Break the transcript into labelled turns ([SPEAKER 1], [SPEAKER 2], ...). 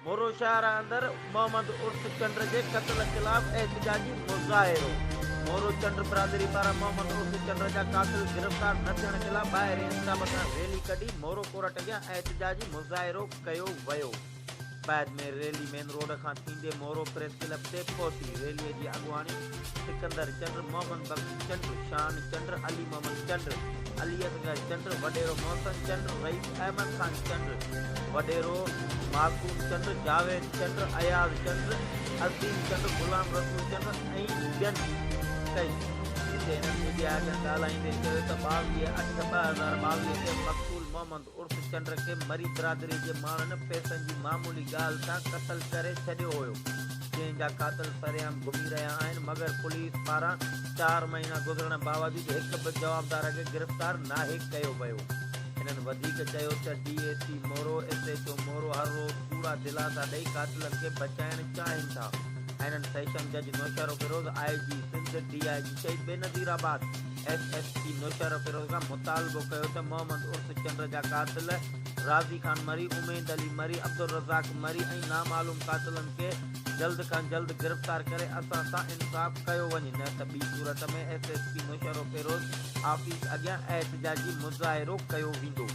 [SPEAKER 1] मोरो शहर अंदर मोहम्मद उर्फ चंद्र के कत्ल खिलाफ एहतजाजी मुज़ाहिरो। मोरो चंद्र बरादरी पारा मोहम्मद उर्फ चंद्र जा कातिल गिरफ्तार न थियण खिलाफ ॿाहिरि इंतज़ाम सां रैली कढी मोरो कोर्ट अॻियां एहतजाजी मुज़ाहिरो कयो वियो। बाद में रैली मेन रोड खां थींदे मोरो प्रेस क्लब ते पहुती। रैलीअ जी अॻुवाणी सिकंदर चंद्र, मोहम्मद बख्श चंद्र, शान चंद्र, अली मोहम्मद चंद्र, अली असगर चंद्र, वडेरो मोहसन चंद्र, रईस अहमद खान चंद्र, वडेरो मासूम चंद्र, जावेद चंद्र, अयाज चंद्र, असीम चंद्र, गुलाम रसूल चंद्र ऐं ॿियनि कई। हिते हिननि मीडिया खे ॻाल्हाईंदे चयो त 22/8/2022 ते मक़तूल मोहम्मद उर्फ चंद्र के मरी बिरादरी जे माण्हुनि पैसनि जी मामूली ॻाल्हि सां क़तल करे छॾियो हुयो, जंहिंजा कातिल सरेआम घुमी रहिया आहिनि, मगर पुलिस पारां 4 महीना गुज़रण बावजूद हिकु बि जवाबदार खे गिरफ़्तार नाहे कयो वियो। हिननि वधीक चयो त DSP मोरो, SHO मोरो हर रोज़ पूरा दिलासा ॾेई कातिलनि खे बचाइण चाहिनि था। हिननि सेशन जज नौशरो फिरोज़, IG सिंध, DIG शहीद बेनज़ीराबाद, SSP नौशरो फिरोज़ खां मुतालबो कयो त मोहम्मद उर्फ चंद्र जा कातिल राज़ी खान मरी, उमेद अली मरी, अब्दुल रज़ाक मरी ऐं नामालूम कातिलनि खे जल्द खां जल्द गिरफ़्तार करे असां सां इंसाफ़ कयो वञे, न त ॿी सूरत में SSP नौशरो फिरोज़ ऑफिस अॻियां एहतजाजी मुज़ाहिरो कयो वेंदो।